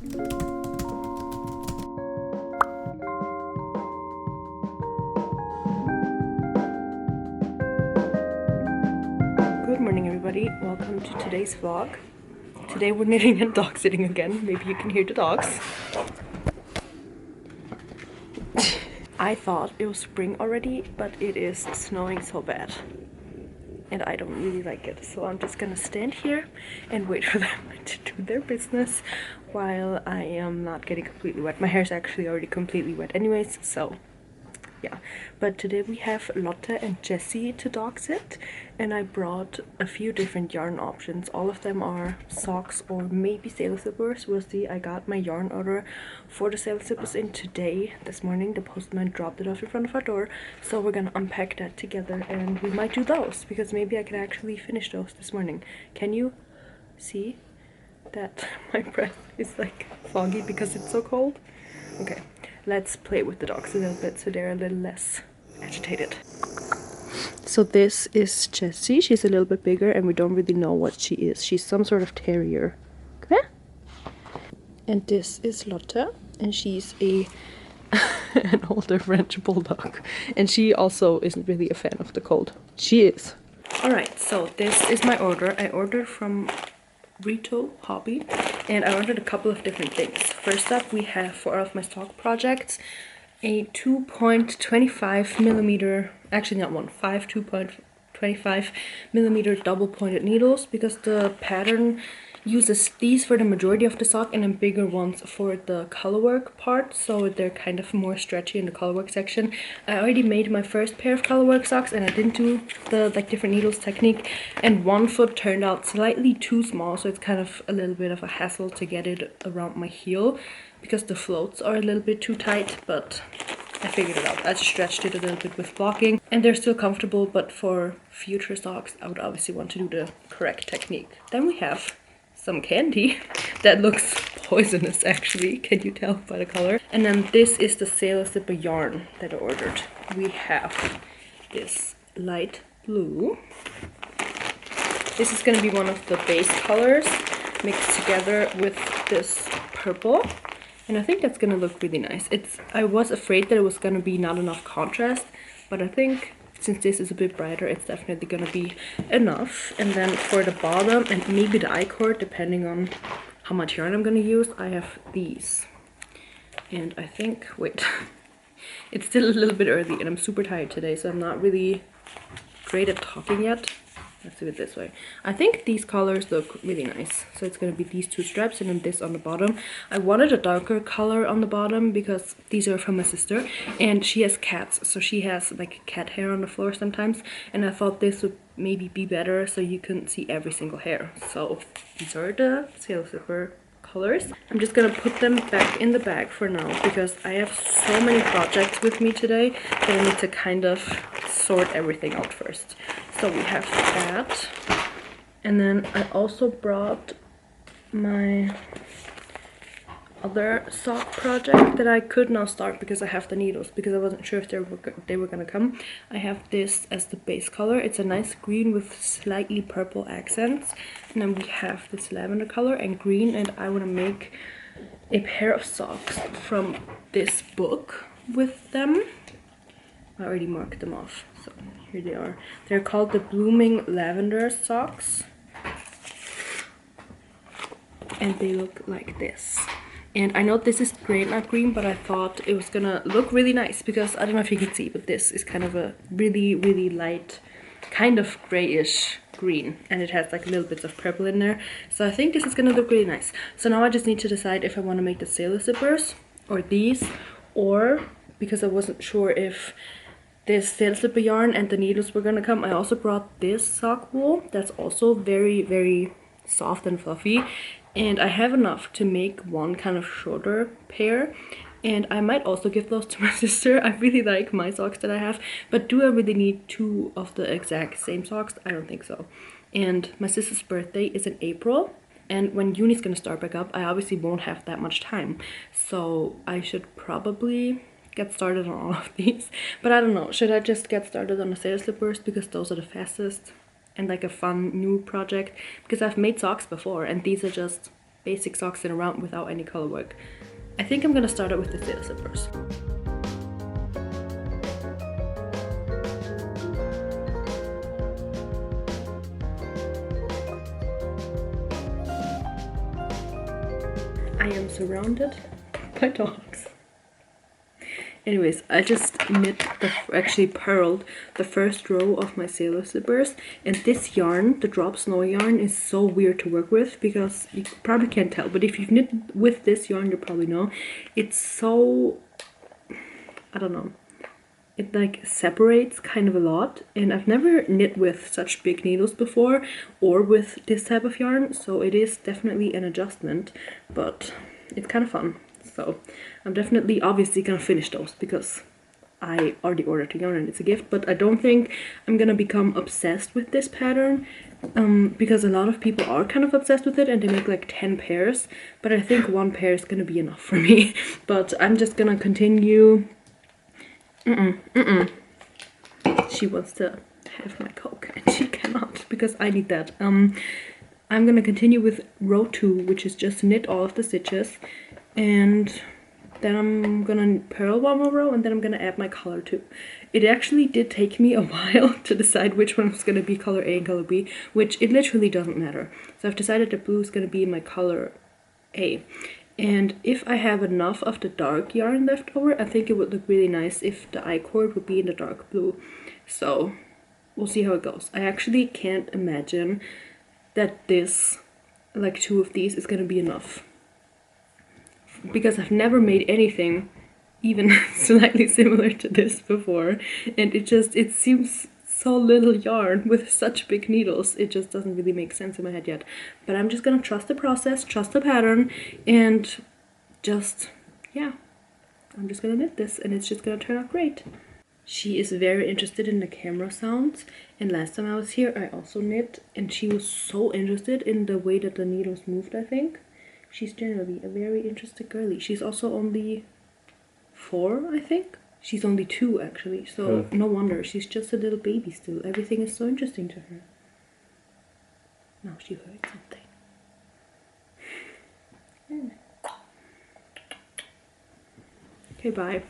Good morning everybody, welcome to today's vlog. Today we're knitting and dog sitting again. Maybe you can hear the dogs. I thought it was spring already, but it is snowing so bad. And I don't really like it. So I'm just gonna stand here and wait for them to do their business while I am not getting completely wet. My hair is actually already completely wet anyways, so yeah. But today we have Lotte and Jessie to dog sit, and I brought a few different yarn options. All of them are socks or maybe sailor slippers. We'll see. I got my yarn order for the sailor slippers in today. This morning the postman dropped it off in front of our door, so we're gonna unpack that together and we might do those because maybe I can actually finish those this morning. Can you see that my breath is like foggy because it's so cold? Okay, let's play with the dogs a little bit so they're a little less agitated. So this is Jessie. She's a little bit bigger and we don't really know what she is. She's some sort of terrier. Okay? And this is Lotte, and she's an older French bulldog. And she also isn't really a fan of the cold. She is. Alright, so this is my order. I ordered from Rito hobby, and I ordered a couple of different things. First up, we have for all of my sock projects a 2.25 millimeter, actually not 2.25 millimeter double pointed needles, because the pattern uses these for the majority of the sock and then bigger ones for the colorwork part, so they're kind of more stretchy in the colorwork section. I already made my first pair of colorwork socks and I didn't do the different needles technique, and one foot turned out slightly too small, so it's kind of a little bit of a hassle to get it around my heel because the floats are a little bit too tight, but I figured it out. I just stretched it a little bit with blocking and they're still comfortable, but for future socks I would obviously want to do the correct technique. Then we have some candy that looks poisonous actually, can you tell by the color? And then this is the sailor slipper yarn that I ordered. We have this light blue. This is going to be one of the base colors mixed together with this purple, and I think that's going to look really nice. I was afraid that it was going to be not enough contrast, but I think since this is a bit brighter, it's definitely gonna be enough. And then for the bottom and maybe the I-cord, depending on how much yarn I'm gonna use, I have these. And I think, wait, it's still a little bit early and I'm super tired today, so I'm not really great at talking yet. Let's do it this way. I think these colors look really nice. So it's going to be these two straps and then this on the bottom. I wanted a darker color on the bottom because these are from my sister and she has cats. So she has like cat hair on the floor sometimes. And I thought this would maybe be better so you couldn't see every single hair. So these are the sailor slipper colors. I'm just going to put them back in the bag for now because I have so many projects with me today that I need to kind of sort everything out first. So we have that, and then I also brought my other sock project that I could now start because I have the needles, because I wasn't sure if they were gonna come. I have this as the base color. It's a nice green with slightly purple accents, and then we have this lavender color and green, and I want to make a pair of socks from this book with them. I already marked them off, so here they are. They're called the Blooming Lavender socks, and they look like this. And I know this is gray, not green, but I thought it was gonna look really nice because I don't know if you can see, but this is kind of a really, really light, kind of grayish green, and it has like little bits of purple in there. So I think this is gonna look really nice. So now I just need to decide if I want to make the sailor zippers or these, or because I wasn't sure if this sailor slipper yarn and the needles were gonna come. I also brought this sock wool that's also very, very soft and fluffy, and I have enough to make one kind of shorter pair, and I might also give those to my sister. I really like my socks that I have, but do I really need two of the exact same socks? I don't think so. And my sister's birthday is in April, and when uni's gonna start back up, I obviously won't have that much time, so I should probably get started on all of these. But I don't know, should I just get started on the sailor slippers because those are the fastest and like a fun new project, because I've made socks before and these are just basic socks in around without any color work. I think I'm gonna start out with the sailor slippers. I am surrounded by dogs. Anyways, I just actually purled the first row of my sailor slippers, and this yarn, the drop snow yarn, is so weird to work with because you probably can't tell, but if you've knit with this yarn, you probably know. It's so, I don't know, it like separates kind of a lot, and I've never knit with such big needles before or with this type of yarn, so it is definitely an adjustment, but it's kind of fun. So I'm definitely obviously gonna finish those because I already ordered a yarn and it's a gift, but I don't think I'm gonna become obsessed with this pattern because a lot of people are kind of obsessed with it and they make like 10 pairs, but I think one pair is gonna be enough for me. But I'm just gonna continue. She wants to have my Coke and she cannot because I need that. I'm gonna continue with row 2, which is just knit all of the stitches, and then I'm gonna purl one more row, and then I'm gonna add my color too. It actually did take me a while to decide which one was gonna be color A and color B, which it literally doesn't matter. So I've decided that blue is gonna be my color A. And if I have enough of the dark yarn left over, I think it would look really nice if the I-cord would be in the dark blue. So we'll see how it goes. I actually can't imagine that this, like 2 of these, is gonna be enough, because I've never made anything even slightly similar to this before, and it seems so little yarn with such big needles. It just doesn't really make sense in my head yet. But I'm just gonna trust the process, trust the pattern, and just, yeah, I'm just gonna knit this and it's just gonna turn out great. She is very interested in the camera sounds, and last time I was here I also knit and she was so interested in the way that the needles moved, I think. She's generally a very interested girly. She's also only 4, I think. She's only 2 actually, so no wonder. She's just a little baby still. Everything is so interesting to her. Now she heard something. Okay, bye.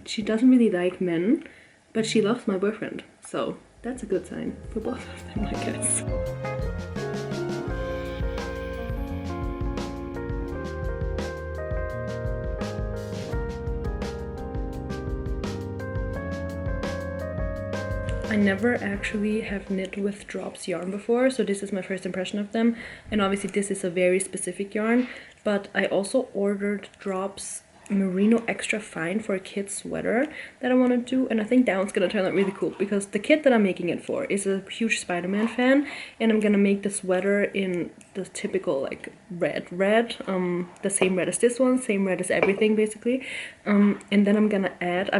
She doesn't really like men, but she loves my boyfriend. So that's a good sign for both of them, I guess. I never actually have knit with Drops yarn before, so this is my first impression of them. And obviously this is a very specific yarn, but I also ordered Drops Merino Extra Fine for a kid's sweater that I want to do, and I think that one's gonna turn out really cool because the kid that I'm making it for is a huge Spider-Man fan, and I'm gonna make the sweater in the typical like red, the same red as this one, same red as everything basically, and then I'm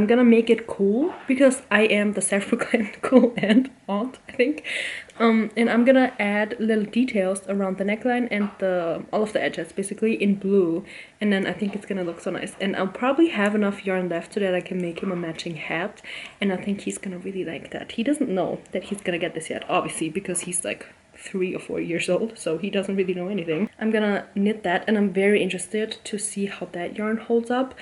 gonna make it cool because I am the self-proclaimed cool aunt, I think. And I'm gonna add little details around the neckline and all of the edges basically in blue, and then I think it's gonna look so nice. And I'll probably have enough yarn left so that I can make him a matching hat, and I think he's gonna really like that. He doesn't know that he's gonna get this yet, obviously, because he's like 3 or 4 years old, so he doesn't really know anything. I'm gonna knit that, and I'm very interested to see how that yarn holds up.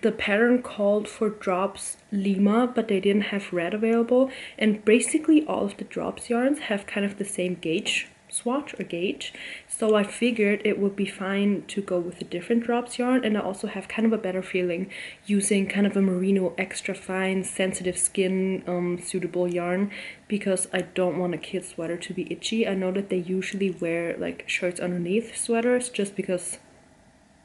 The pattern called for Drops Lima, but they didn't have red available, and basically all of the Drops yarns have kind of the same gauge swatch or gauge, so I figured it would be fine to go with a different Drops yarn, and I also have kind of a better feeling using kind of a Merino Extra Fine sensitive skin suitable yarn, because I don't want a kid's sweater to be itchy. I know that they usually wear like shirts underneath sweaters just because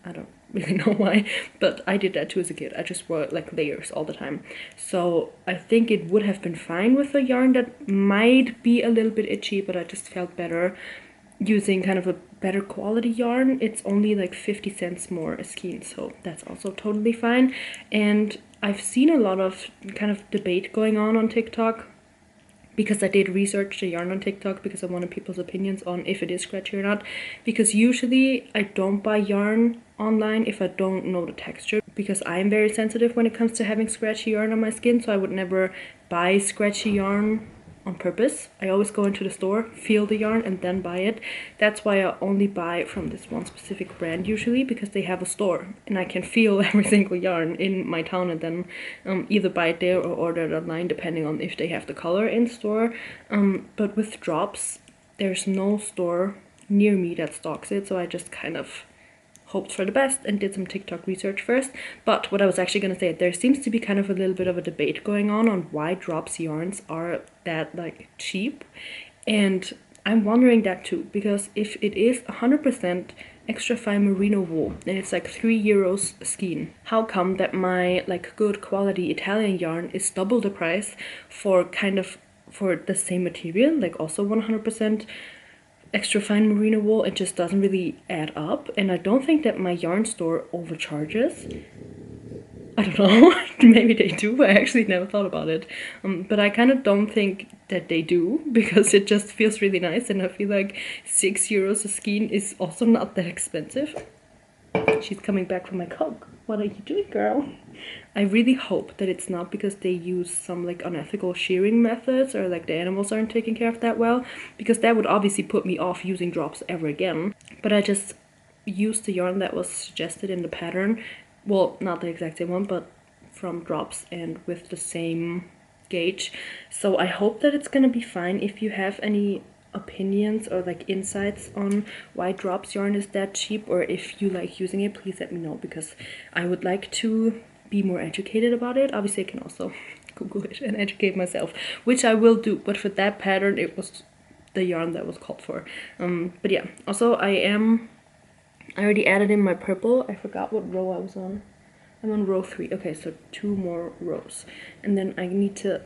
I don't really know why, but I did that too as a kid. I just wore like layers all the time, so I think it would have been fine with a yarn that might be a little bit itchy, but I just felt better using kind of a better quality yarn. It's only like 50 cents more a skein, so that's also totally fine. And I've seen a lot of kind of debate going on TikTok, because I did research the yarn on TikTok because I wanted people's opinions on if it is scratchy or not, because usually I don't buy yarn online if I don't know the texture, because I'm very sensitive when it comes to having scratchy yarn on my skin, so I would never buy scratchy yarn on purpose. I always go into the store, feel the yarn, and then buy it. That's why I only buy from this one specific brand usually, because they have a store and I can feel every single yarn in my town, and then either buy it there or order it online depending on if they have the color in store. But with drops, there's no store near me that stocks it, so I just kind of hoped for the best and did some TikTok research first. But what I was actually going to say, there seems to be kind of a little bit of a debate going on why drops yarns are that like cheap, and I'm wondering that too, because if it is 100% extra fine merino wool and it's like €3 a skein, how come that my like good quality Italian yarn is double the price for for the same material, like also 100% extra fine merino wool? It just doesn't really add up, and I don't think that my yarn store overcharges. I don't know, maybe they do, I actually never thought about it, but I kind of don't think that they do, because it just feels really nice, and I feel like €6 a skein is also not that expensive. She's coming back from my Coke. What are you doing, girl? I really hope that it's not because they use some like unethical shearing methods, or like the animals aren't taken care of that well, because that would obviously put me off using drops ever again. But I just used the yarn that was suggested in the pattern. Well, not the exact same one, but from drops and with the same gauge. So I hope that it's gonna be fine. If you have any opinions or like insights on why drops yarn is that cheap, or if you like using it, please let me know, because I would like to be more educated about it. Obviously I can also Google it and educate myself, which I will do, but for that pattern it was the yarn that was called for. But yeah, also I already added in my purple. I forgot what row I was on. I'm on row 3. Okay, so 2 more rows. And then I need to,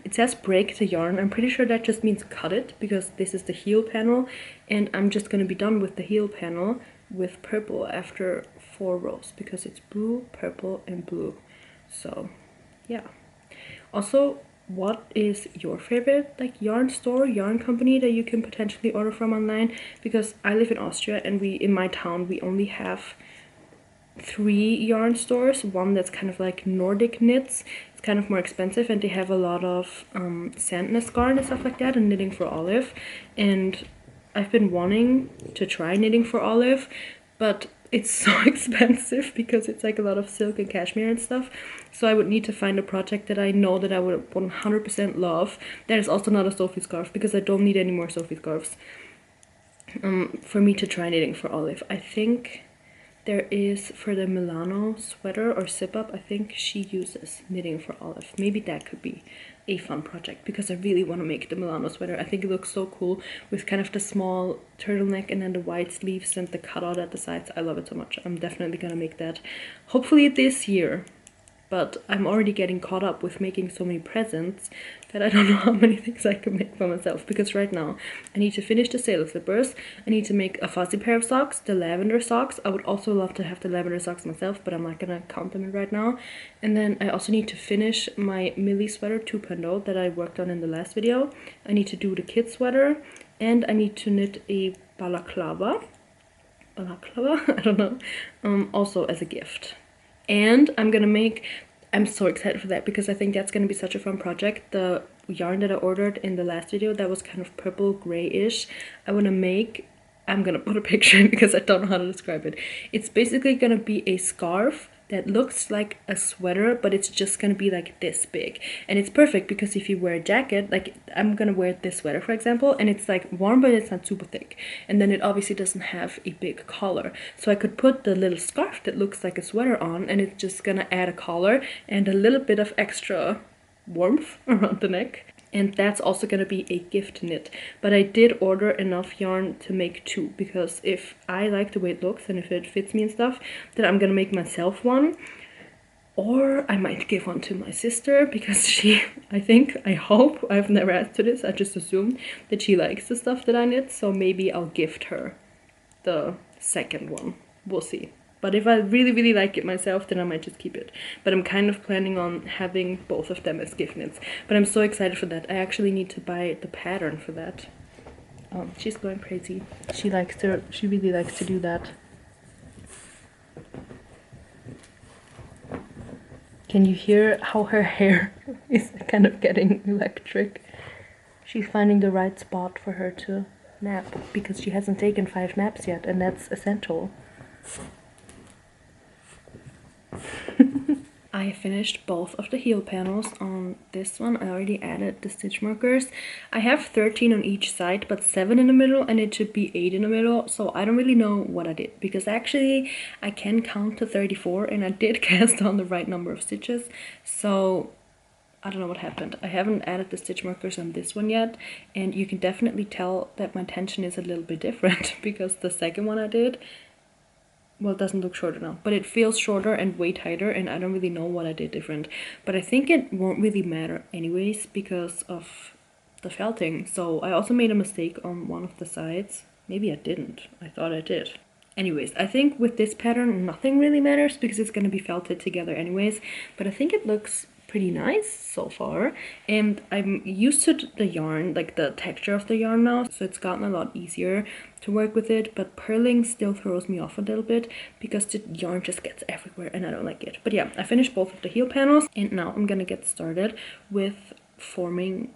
it says break the yarn. I'm pretty sure that just means cut it, because this is the heel panel, and I'm just gonna be done with the heel panel with purple after 4 rows, because it's blue, purple, and blue. So yeah. Also, what is your favorite like yarn store, yarn company that you can potentially order from online? Because I live in Austria, and in my town we only have 3 yarn stores. One that's kind of like Nordic knits, it's kind of more expensive, and they have a lot of sandness garn and stuff like that, and Knitting for Olive. And I've been wanting to try Knitting for Olive, but it's so expensive because it's like a lot of silk and cashmere and stuff. So I would need to find a project that I know that I would 100% love. That is also not a Sophie scarf, because I don't need any more Sophie scarves for me to try Knitting for Olive. I think there is, for the Milano sweater or zip up, I think she uses Knitting for Olive. Maybe that could be a fun project, because I really want to make the Milano sweater. I think it looks so cool with kind of the small turtleneck and then the wide sleeves and the cutout at the sides. I love it so much. I'm definitely gonna make that hopefully this year. But I'm already getting caught up with making so many presents that I don't know how many things I can make for myself. Because right now, I need to finish the sailor slippers, I need to make a fuzzy pair of socks, the lavender socks. I would also love to have the lavender socks myself, but I'm not gonna count them in right now. And then I also need to finish my Millie sweater 2.0 that I worked on in the last video. I need to do the kid sweater, and I need to knit a balaclava, I don't know, also as a gift. And I'm so excited for that, because I think that's going to be such a fun project. The yarn that I ordered in the last video, that was kind of purple grayish, I'm going to put a picture in because I don't know how to describe it. It's basically going to be a scarf that looks like a sweater, but it's just going to be like this big. And it's perfect because if you wear a jacket, like I'm going to wear this sweater for example, and it's like warm but it's not super thick. And then it obviously doesn't have a big collar. So I could put the little scarf that looks like a sweater on, and it's just going to add a collar and a little bit of extra warmth around the neck. And that's also going to be a gift knit. But I did order enough yarn to make 2, because if I like the way it looks and if it fits me and stuff, then I'm going to make myself one. Or I might give one to my sister, because she, I hope, I've never asked her this, I just assume that she likes the stuff that I knit. So maybe I'll gift her the second one. We'll see. But if I really, really like it myself, then I might just keep it. But I'm kind of planning on having both of them as gift knits. But I'm so excited for that. I actually need to buy the pattern for that. She's going crazy. She really likes to do that. Can you hear how her hair is kind of getting electric? she's finding the right spot for her to nap, because she hasn't taken 5 naps yet, and that's essential. I finished both of the heel panels. On this one I already added the stitch markers. I have 13 on each side but 7 in the middle, and it should be 8 in the middle, so I don't really know what I did, because actually I can count to 34 and I did cast on the right number of stitches, so I don't know what happened. I haven't added the stitch markers on this one yet, and you can definitely tell that my tension is a little bit different because the second one I did, well, it doesn't look shorter now, but it feels shorter and way tighter, and I don't really know what I did different. But I think it won't really matter anyways because of the felting. So I also made a mistake on one of the sides. Maybe I didn't. I thought I did. Anyways, I think with this pattern nothing really matters because it's going to be felted together anyways, but I think it looks pretty nice so far, and I'm used to the yarn, like the texture of the yarn now, so it's gotten a lot easier to work with it, but purling still throws me off a little bit because the yarn just gets everywhere and I don't like it. But yeah, I finished both of the heel panels, and now I'm gonna get started with forming.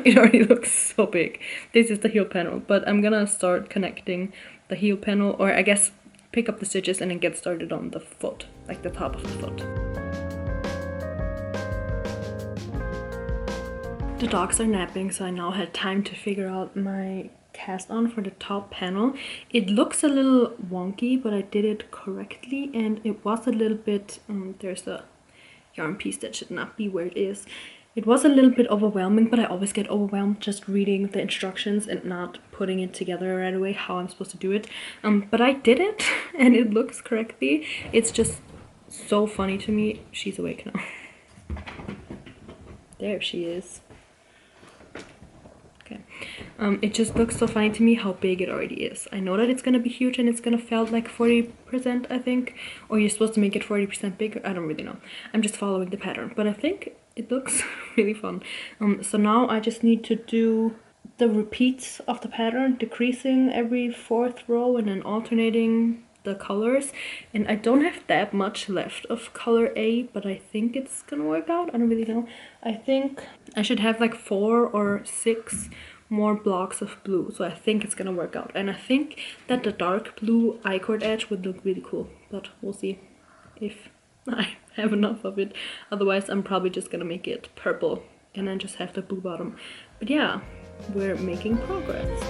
It already looks so big. This is the heel panel, but I'm gonna start connecting the heel panel, or I guess pick up the stitches and then get started on the foot, like the top of the foot. The dogs are napping, so I now had time to figure out my cast on for the top panel. It looks a little wonky, but I did it correctly, and it was a little bit, there's a yarn piece that should not be where it is. It was a little bit overwhelming, but I always get overwhelmed just reading the instructions and not putting it together right away how I'm supposed to do it. But I did it, and it looks correctly. It's just so funny to me. She's awake now. There she is. Okay. It just looks so funny to me how big it already is. I know that it's gonna be huge and it's gonna felt like 40%, I think, or you're supposed to make it 40% bigger. I don't really know. I'm just following the pattern, but I think it looks really fun. So now I just need to do the repeats of the pattern, decreasing every 4th row and then alternating the colors, and I don't have that much left of color A, but I think it's gonna work out. I don't really know. I think I should have like 4 or 6 more blocks of blue, so I think it's gonna work out, and I think that the dark blue I-cord edge would look really cool, but we'll see if I have enough of it. Otherwise I'm probably just gonna make it purple and then just have the blue bottom. But yeah, we're making progress.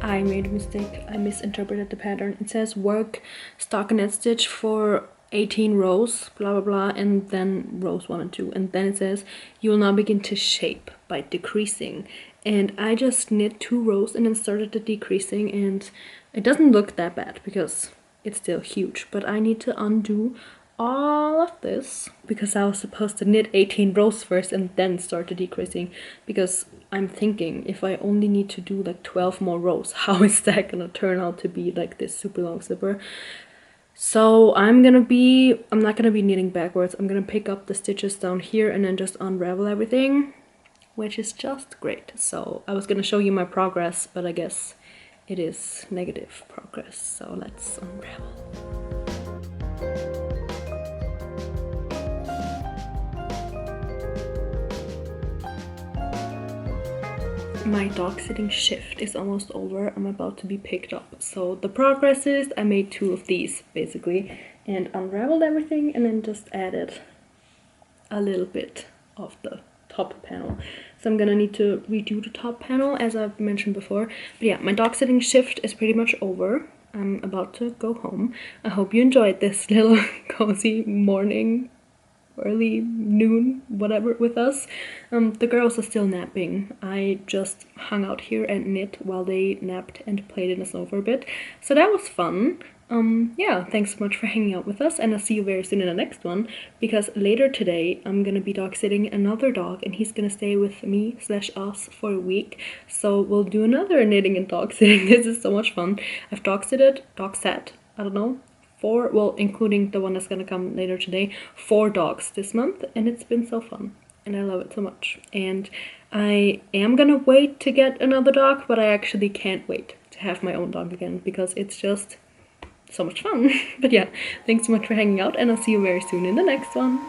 I made a mistake. I misinterpreted the pattern. It says work stockinette stitch for 18 rows, blah blah blah, and then rows 1 and 2, and then it says you will now begin to shape by decreasing, and I just knit 2 rows and then started the decreasing, and it doesn't look that bad because it's still huge, but I need to undo all of this because I was supposed to knit 18 rows first and then start the decreasing, because I'm thinking if I only need to do like 12 more rows, how is that gonna turn out to be like this super long zipper? So I'm not gonna be knitting backwards. I'm gonna pick up the stitches down here and then just unravel everything, which is just great. So I was gonna show you my progress, but I guess it is negative progress, so let's unravel. My dog sitting shift is almost over. I'm about to be picked up. So the progress is I made 2 of these basically and unraveled everything and then just added a little bit of the top panel. So I'm gonna need to redo the top panel as I've mentioned before. But yeah, my dog sitting shift is pretty much over. I'm about to go home. I hope you enjoyed this little cozy morning, early noon, whatever, with us. The girls are still napping. I just hung out here and knit while they napped and played in the snow for a bit. So that was fun. Yeah, thanks so much for hanging out with us, and I'll see you very soon in the next one, because later today I'm gonna be dog sitting another dog and he's gonna stay with me / us for a week. So we'll do another knitting and dog sitting. This is so much fun. I've dog sat, I don't know, 4, well, including the one that's gonna come later today, 4 dogs this month, and it's been so fun. and I love it so much. And I am gonna wait to get another dog, but I actually can't wait to have my own dog again because it's just so much fun. But yeah, thanks so much for hanging out, and I'll see you very soon in the next one.